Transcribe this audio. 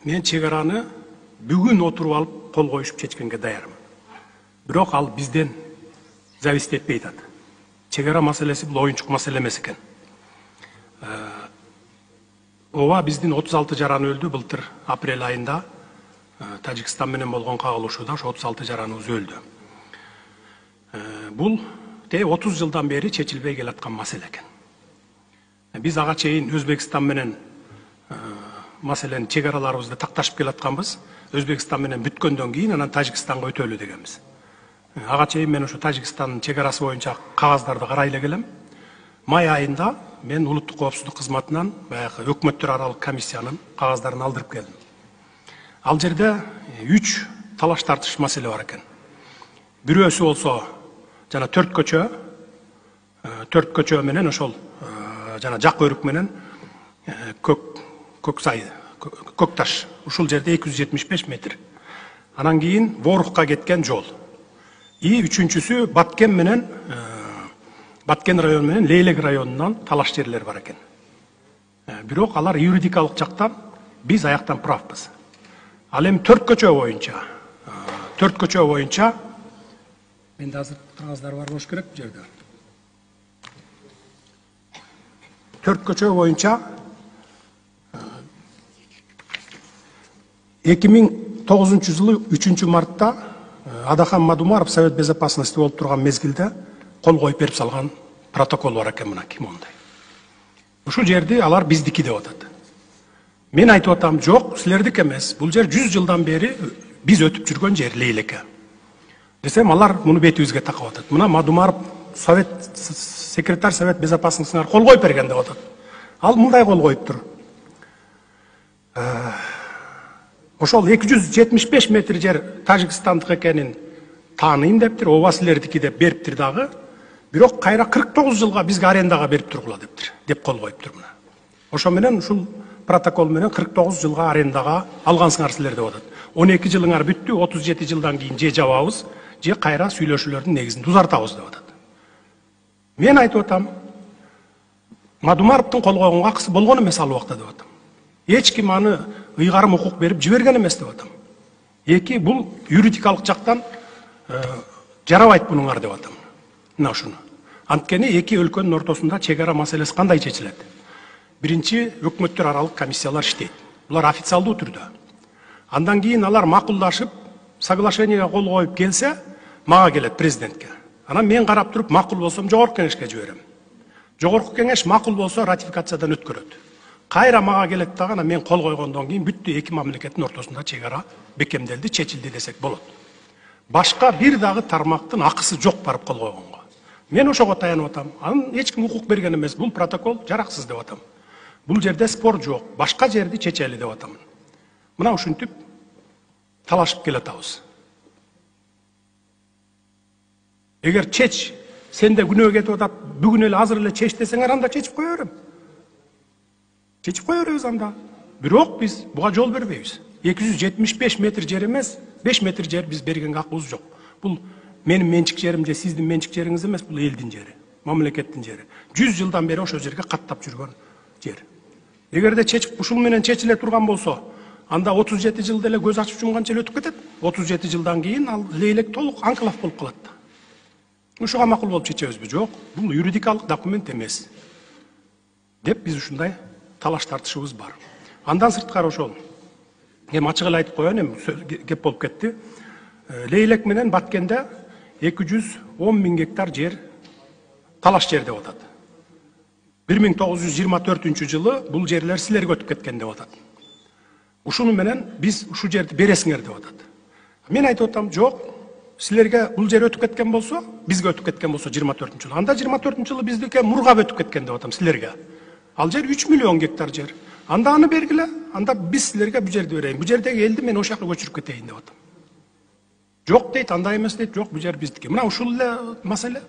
мен чегараны бүгүн отуруп алып кол коюшуп чечкенге даярмын. Бирок ал бизден зависит этпей атат. Чегара маселеси бул оюнчук маселе эмес экен. Ооба биздин 36 жаран өлдү былтыр апрель айында. Тажикстан менен болгон кагылышууда ошо 36 жараныбыз өлдү. Бул 30 жылдан бери чечилбей келаткан маселе экен. Биз ага чейин Өзбекстан менен маселени чегараларыбызды такташып келатканбыз. Өзбекстан менен бүткөндөн кийин анан Тажикстанга өтөлү дегенбиз. Ага чейин мен ошо Тажикстандын чегарасы боюнча кагаздарды карай эле келем. Май айында мен улуттук коопсуздук кызматынан баягы өкмөттөр аралык комиссиянын кагаздарын алдырып келдим. Ал жерде 3 талаш тартыш маселе бар экен. Бирөөсү болсо жана 4 көчө менен ошол жана жак өрүк менен Көкташ. Ушул жерде 275 метр. Анан кийин Борукка кеткен жол. И үчүнчүсү Баткен району менен Лейлек районунан талаш жерлер бар экен. Бирок алар юридикалык жактан биз аяктан правбыз. Ал эми 4 көчө боюнча менде азыр кагаздар бар болуш керек бул жерде. 4 көчө боюнча 2009 жылы 3 мартта Адахан Мадумаров Совет Безопасности болуп турган мезгилде кол коюп берип салган протокол бар экен мына мондай. Ушул жерди алар биздики деп атат. Мен айтып атам, жок, силердики эмес. Бул жер 100 жылдан бери биз өтүп жүргөн жер Лейлеке. Десем, алар муну бетибизге такап атат. Мына Мадумаров секретарь Совет Безопасностьна кол коюп берген деп атат. Ал мындай кол коюптур. Ошол 275 метр жер Тажикстандык экенин тааныйм дептир, ооба силердики деп бериптир дагы. Бирок кайра 49 жылга бизге арендага берип тургула дептир, деп кол коюптур мына. Ошо менен ушул протокол менен 49 жылга арендага алгансыңар силер деп атат. 12 жылыңар бүттү, 37 жылдан кийин же жабабыз, же кайра сүйлөшүүлөрдүн негизинде узартабыз деп атат. Мен айтып атам, Мадумаровдун кол койгонго акысы болгон эмес ал убакта деп атам. Эч ким аны ыйгарым укук берип жиберген эмес деп атам. Эки, бул юридикалык жактан жарабайт бунуңар деп атам. Мына ушуну. Анткени эки өлкөнүн ортосунда чегара маселеси кандай чечилет? Биринчи, өкмөттөр аралык комиссиялар иштейт. Булар официалдуу түрдө. Андан кийин алар макулдашып, соглашениеге кол коюп келсе, мага келет президентке. Анан мен карап туруп, макул болсом жогорку кеңешке жиберем. Жогорку кеңеш макул болсо ратификациядан өткөрөт. Кайра мага келет дагы, анан мен кол койгондон кийин бүттү эки мамлекеттин ортосунда чегара бекемделди, чечилди десек болот. Башка бир дагы тармактын акысы жок барып кол койгонго. Мен ошого таянып атам. Анын эч ким укук берген эмес. Бул протокол жараксыз деп атам. Бул жерде спор жок. Башка жерди чечели деп атам. Мына ушинтип талашып келатабыз. Эгер чеч, сенде күнөө кетип атат, бүгүн эле азыр эле чеч десеңер, анда чечип кое берем. Чечип кое беребиз анда. Бирок биз буга жол бербейбиз. 275 метр жер эмес, 5 метр жер биз бергенге акыбыз жок. Бул менин менчик жерим же сиздин менчик жериңиз эмес, бул элдин жери, мамлекеттин жери. 100 жылдан бери ошол жерге каттап жүргөн жер. Эгерде чечип ушул менен чечиле турган болсо, анда 37 жылда эле көз ачып жумганча эле өтүп кетет. 37 жылдан кийин ал Лейлек толук анклав болуп калат. Ушуга макул болуп чечебизби? Жок, бул юридикалык документ эмес. Деп биз ушундай талаш тартышыбыз бар. Андан сырткары ошол. Эми ачык эле айтып коеюн, эми кеп болуп кетти. Лейлек менен Баткенде 210 000 гектар жер талаш жер деп атат. 1924 жылы бул жерлер силерге өтүп кеткен деп атат. Ушуну менен биз ушу жерди бересиңер деп атат. Мен айтып атам, жок, силерге бул жер өтүп кеткен болсо, бизге өтүп кеткен болсо 24 жылы. Анда 24 жылы биздики Мургап өтүп кеткен деп атам силерге. Ал жер 3 миллион гектар жер. Анда аны бергиле, анда биз силерге бул жерди берейин. Бул жердеги элди мен ошол жака көчүрүп кетейин деп атам. Жок дейт, андай эмес дейт, жок, бул жер биздики. Мына ушул эле маселе.